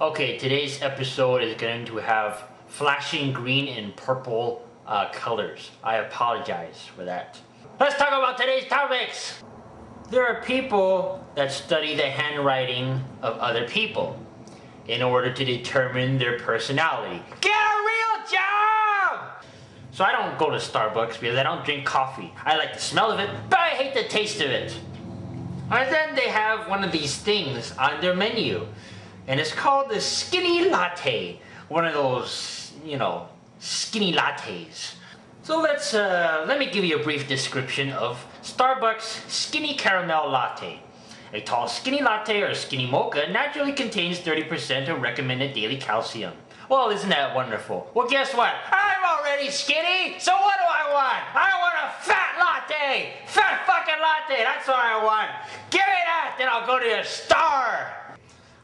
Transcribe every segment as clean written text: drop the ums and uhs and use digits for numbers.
Okay, today's episode is going to have flashing green and purple colors. I apologize for that. Let's talk about today's topics! There are people that study the handwriting of other people in order to determine their personality. Get a real job! So I don't go to Starbucks because I don't drink coffee. I like the smell of it, but I hate the taste of it. And then they have one of these things on their menu. And it's called the skinny latte. One of those, skinny lattes. So let me give you a brief description of Starbucks Skinny Caramel Latte. A tall skinny latte or skinny mocha naturally contains 30% of recommended daily calcium. Well, isn't that wonderful? Well, guess what? I'm already skinny, so what do I want? I want a fat latte! Fat fucking latte, that's what I want! Give me that, then I'll go to your star!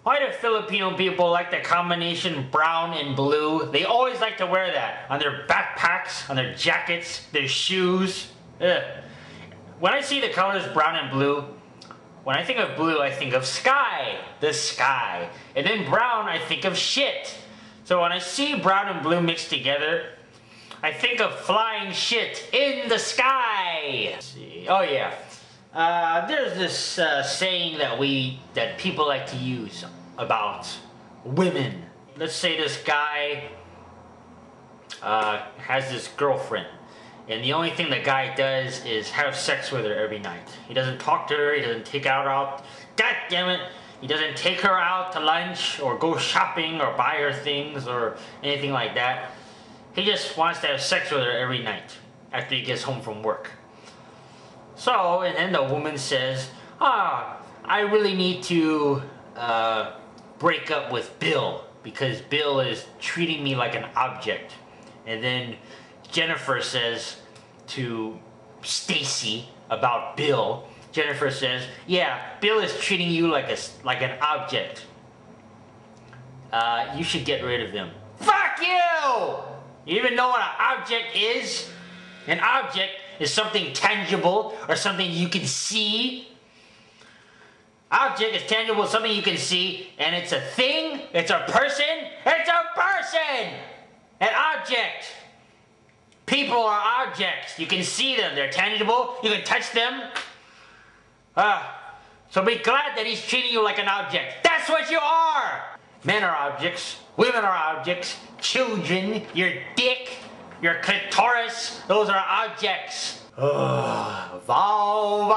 Why do Filipino people like the combination brown and blue? They always like to wear that on their backpacks, on their jackets, their shoes. Ugh. When I see the colors brown and blue, when I think of blue, I think of sky, the sky. And then brown, I think of shit. So when I see brown and blue mixed together, I think of flying shit in the sky. Let's see. Oh yeah. There's this saying that people like to use about women. Let's say this guy has this girlfriend, and the only thing the guy does is have sex with her every night. He doesn't talk to her, he doesn't take her out. God damn it! He doesn't take her out to lunch or go shopping or buy her things or anything like that. He just wants to have sex with her every night after he gets home from work. So, and then the woman says, I really need to break up with Bill because Bill is treating me like an object. And then Jennifer says to Stacy about Bill, Jennifer says, yeah, Bill is treating you like an object. You should get rid of him. Fuck you! You even know what an object is? An object is something tangible or something you can see. Object is tangible, something you can see, and it's a thing, it's a person, it's a person! An object. People are objects. You can see them, they're tangible, you can touch them. So be glad that he's treating you like an object. That's what you are! Men are objects, women are objects, children, your dick, your clitoris, those are objects. Vulva.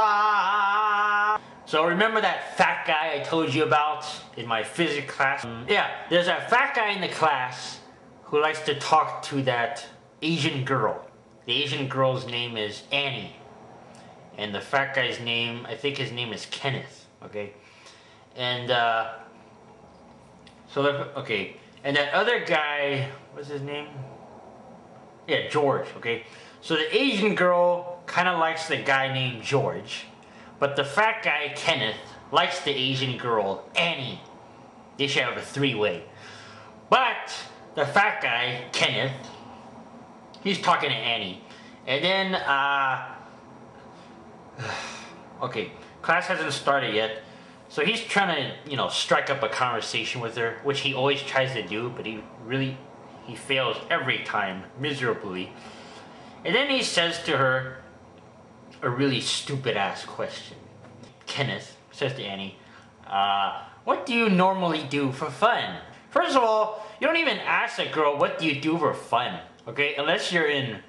So remember that fat guy I told you about in my physics class? Yeah, there's a fat guy in the class who likes to talk to that Asian girl. The Asian girl's name is Annie. And the fat guy's name, I think his name is Kenneth, okay? And, and that other guy, what's his name? Yeah, George, okay? So the Asian girl kind of likes the guy named George, but the fat guy, Kenneth, likes the Asian girl, Annie. They should have a three-way. But the fat guy, Kenneth, he's talking to Annie. And then, okay, class hasn't started yet, so he's trying to, strike up a conversation with her, which he always tries to do, but he fails every time, miserably. And then he says to her a really stupid-ass question. Kenneth says to Annie, what do you normally do for fun? First of all, you don't even ask a girl, what do you do for fun? Okay, unless you're in,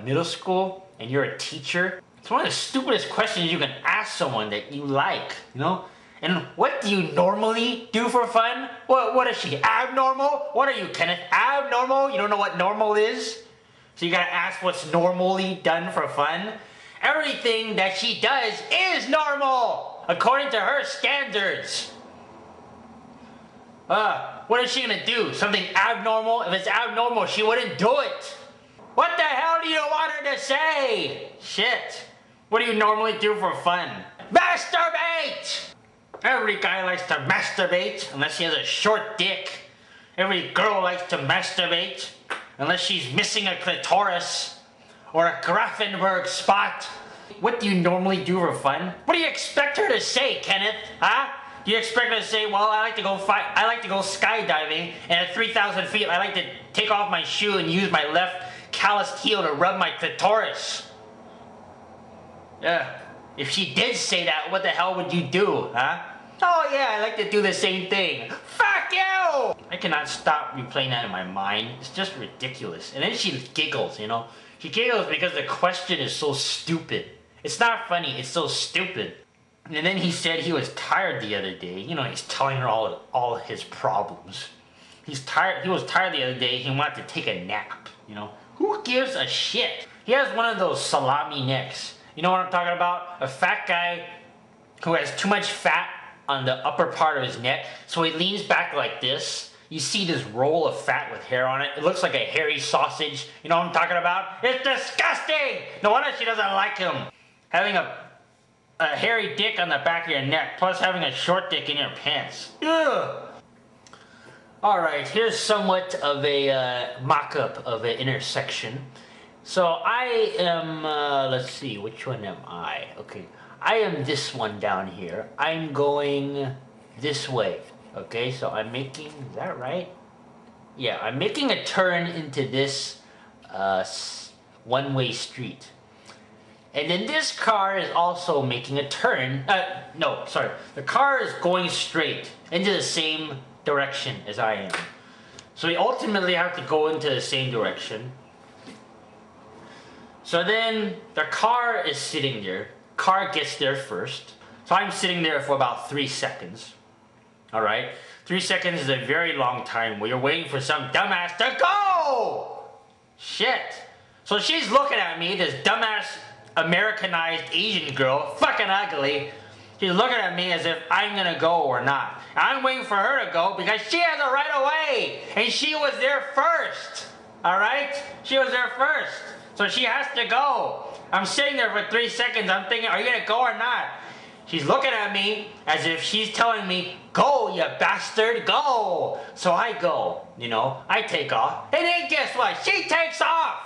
middle school, and you're a teacher. It's one of the stupidest questions you can ask someone that you like, And what do you normally do for fun? What is she, abnormal? What are you, Kenneth, abnormal? You don't know what normal is? So you gotta ask what's normally done for fun? Everything that she does is normal, according to her standards. What is she gonna do? Something abnormal? If it's abnormal, she wouldn't do it. What the hell do you want her to say? Shit. What do you normally do for fun? Masturbate! Every guy likes to masturbate, unless he has a short dick. Every girl likes to masturbate, unless she's missing a clitoris or a Grafenberg spot. What do you normally do for fun? What do you expect her to say, Kenneth? Huh? Do you expect me to say, well, I like to go skydiving, and at 3,000 feet, I like to take off my shoe and use my left calloused heel to rub my clitoris? Yeah. If she did say that, what the hell would you do, huh? Oh yeah, I like to do the same thing. Fuck you! I cannot stop replaying that in my mind. It's just ridiculous. And then she giggles, you know? She giggles because the question is so stupid. It's not funny, it's so stupid. And then he said he was tired the other day. You know, he's telling her all his problems. He's tired. He was tired the other day. He wanted to take a nap, you know? Who gives a shit? He has one of those salami necks. You know what I'm talking about? A fat guy who has too much fat on the upper part of his neck, so he leans back like this. You see this roll of fat with hair on it. It looks like a hairy sausage. You know what I'm talking about? It's disgusting! No wonder she doesn't like him. Having a hairy dick on the back of your neck, plus having a short dick in your pants. Ugh! Alright, here's somewhat of a mock-up of an intersection. So I am, let's see, which one am I? Okay, I am this one down here. I'm going this way. Okay, so I'm making, is that right? Yeah, I'm making a turn into this one-way street. And then this car is also making a turn. No, sorry. The car is going straight into the same direction as I am. So we ultimately have to go into the same direction. So then the car is sitting there. Car gets there first. So I'm sitting there for about 3 seconds. Alright? 3 seconds is a very long time where you're waiting for some dumbass to go! Shit. So she's looking at me, this dumbass Americanized Asian girl, fucking ugly. She's looking at me as if I'm gonna go or not. I'm waiting for her to go because she has a right of way. And she was there first. Alright? She was there first. So she has to go. I'm sitting there for 3 seconds. I'm thinking, are you gonna go or not? She's looking at me as if she's telling me, go, you bastard, go. So I go, you know, I take off. And then guess what? She takes off.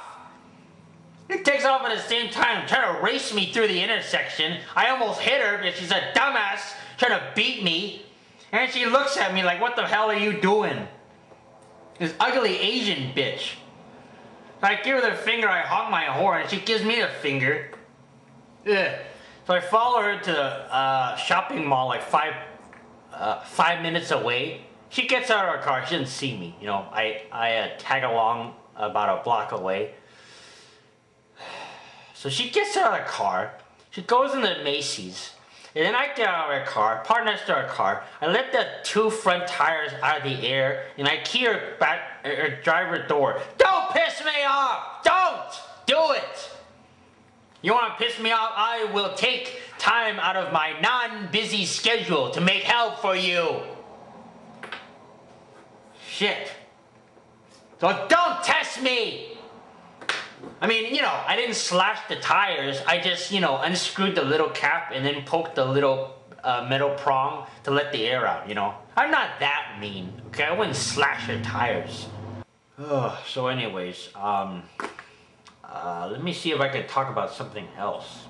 She takes off at the same time, trying to race me through the intersection. I almost hit her because she's a dumbass trying to beat me. And she looks at me like, what the hell are you doing? This ugly Asian bitch. So I give her the finger, I honk my horn, and she gives me the finger. Ugh. So I follow her to the shopping mall like 5 minutes away. She gets out of her car, she doesn't see me. You know, I tag along about a block away. So she gets out of the car, she goes into Macy's, and then I get out of her car, park next to her car, I let the 2 front tires out of the air, and I key her back, her driver door. Don't piss me off! Don't do it! You want to piss me off? I will take time out of my non-busy schedule to make help for you. Shit. So don't test me! I mean, you know, I didn't slash the tires. I just, you know, unscrewed the little cap and then poked the little metal prong to let the air out, you know. I'm not that mean, okay? I wouldn't slash her tires. So anyways, let me see if I can talk about something else.